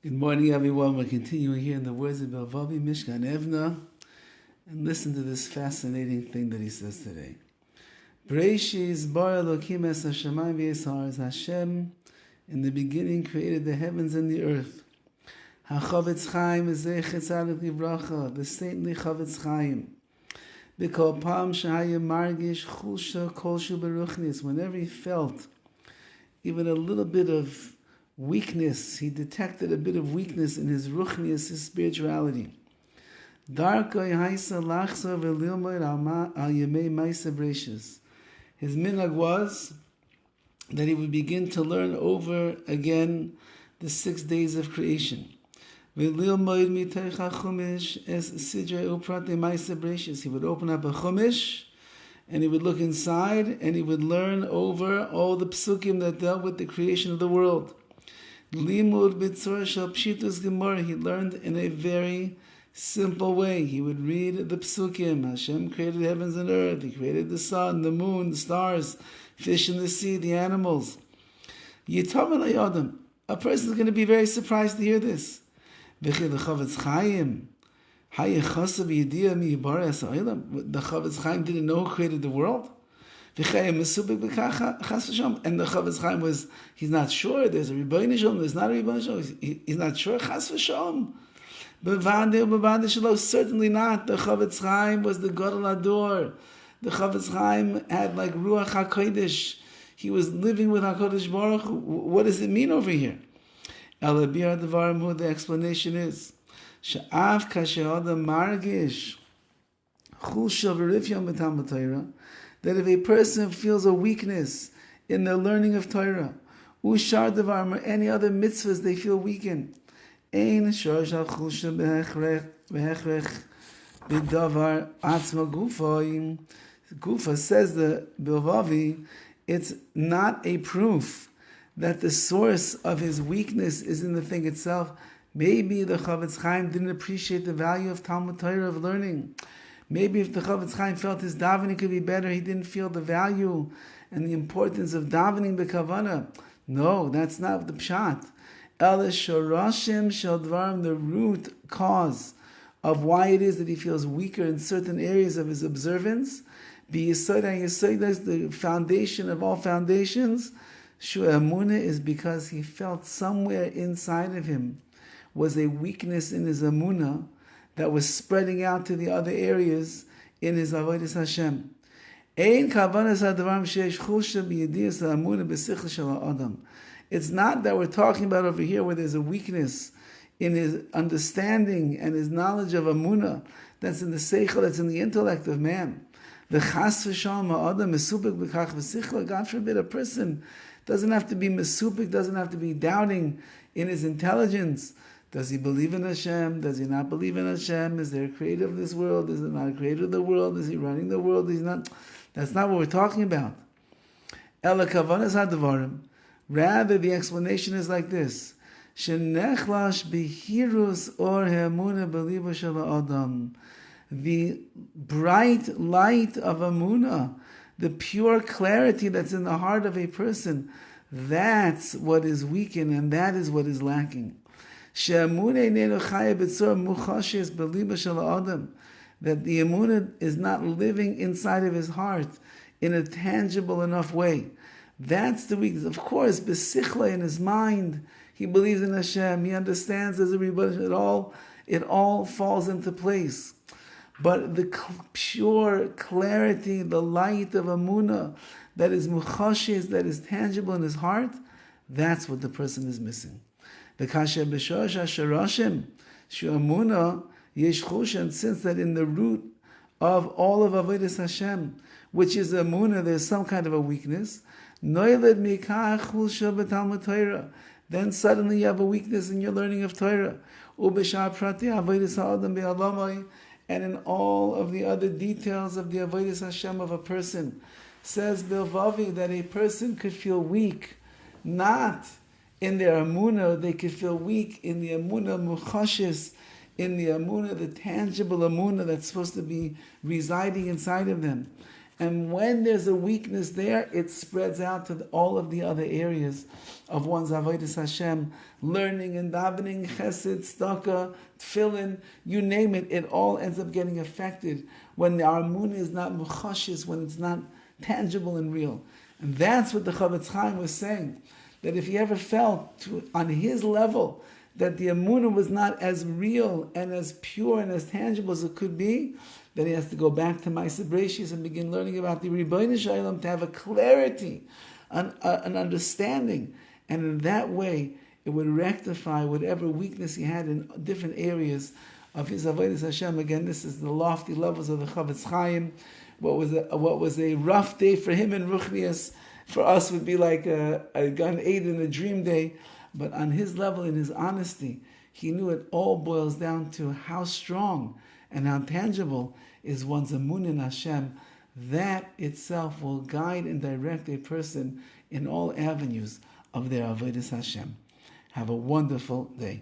Good morning, everyone. We're continuing here in the words of BILVAVI, MISHKAN, EVNEH, and listen to this fascinating thing that he says today. Bereishis bara Elokim es hashamayim v'es haaretz. Hashem, in the beginning, created the heavens and the earth. Chofetz Chaim zechet tzaddik livracha, the saintly Chofetz Chaim. B'kol pam shehaya margish chulsha kolshu beruchnis. Whenever he felt even a little bit of weakness, he detected a bit of weakness in his ruchnius, his spirituality. His minhag was that he would begin to learn over again the 6 days of creation. He would open up a chumash and he would look inside and he would learn over all the psukim that dealt with the creation of the world. Limud b'tzor shel pshitus gemara. He learned in a very simple way. He would read the psukim. Hashem created heavens and earth. He created the sun, the moon, the stars, fish in the sea, the animals. Yitam Adam. A person is going to be very surprised to hear this. The Chofetz Chaim didn't know who created the world. And the Chofetz Chaim he's not sure. There's a Rabbi Shalom, there's not a Rabbi Shalom. He's not sure. Chas v'shalom. Certainly not. The Chofetz Chaim was the Gadol Ador. The Chofetz Chaim had like Ruach HaKodesh. He was living with HaKodesh Baruch Hu. What does it mean over here? The explanation is Sha'af kashe'adam margish chulsha v'rifyam b'tam b'Torah, that if a person feels a weakness in the learning of Torah, ushar davar, or any other mitzvahs they feel weakened, ein shorosh al chulsha behechrech b'davar atzma gufa. Gufa, says the BILVAVI, it's not a proof that the source of his weakness is in the thing itself. Maybe the Chofetz Chaim didn't appreciate the value of Talmud Torah, of learning. Maybe if the Chofetz Chaim felt his davening could be better, he didn't feel the value and the importance of davening b'kavanah. No, that's not the pshat. El shorashim shel dvarim, the root cause of why it is that he feels weaker in certain areas of his observance. B'yesod ha'yesod, that's the foundation of all foundations. Emunah is because he felt somewhere inside of him was a weakness in his Emunah that was spreading out to the other areas in his avodas Hashem. It's not that we're talking about over here where there's a weakness in his understanding and his knowledge of Emunah that's in the seichel, that's in the intellect of man. The chas v'shalom ha'adam mesupik b'kach v'sichla. God forbid, a person doesn't have to be mesupik, doesn't have to be doubting in his intelligence. Does he believe in Hashem? Does he not believe in Hashem? Is there a creator of this world? Is there not a creator of the world? Is he running the world? He's not. That's not what we're talking about. Ela kavanas hadvarim. Rather, the explanation is like this: Shenechlash behirus or emunah beliba shel adam. The bright light of Emunah, the pure clarity that's in the heart of a person, that's what is weakened and that is what is lacking. That the Emunah is not living inside of his heart in a tangible enough way. That's the weakness. Of course, besichla, in his mind, he believes in Hashem, he understands there's a rebellion, it all falls into place. But the pure clarity, the light of Emunah that is muchashes, that is tangible in his heart, that's what the person is missing. The kasher b'shosh hasharashim shu Emunah yesh chusha, since that in the root of all of avodas Hashem, which is Emunah, there's some kind of a weakness. Noiled mikach chulsha b'talmud Torah. Then suddenly you have a weakness in your learning of Torah. Ubeshar prati avodas ha'adam be'alamai. And in all of the other details of the avodas Hashem of a person, says BILVAVI that a person could feel weak, not in their Emunah, they could feel weak in the Emunah muchashes, in the Emunah, the tangible Emunah that's supposed to be residing inside of them. And when there's a weakness there, it spreads out to all of the other areas of one's avodas Hashem, learning and davening, chesed, tzedakah, tefillin, you name it, it all ends up getting affected when our emunah is not muchashish, when it's not tangible and real. And that's what the Chofetz Chaim was saying, that if he ever felt on his level that the emunah was not as real and as pure and as tangible as it could be, then he has to go back to Ma'aseh Bereishis and begin learning about the Ribono Shel Olam to have a clarity, an understanding. And in that way, it would rectify whatever weakness he had in different areas of his avodas Hashem. Again, this is the lofty levels of the Chofetz Chaim. What was a rough day for him in Ruchnias, for us would be like a Gan Eden, a dream day. But on his level, in his honesty, he knew it all boils down to how strong and how tangible is one's emunah in Hashem. That itself will guide and direct a person in all avenues of their avodas Hashem. Have a wonderful day.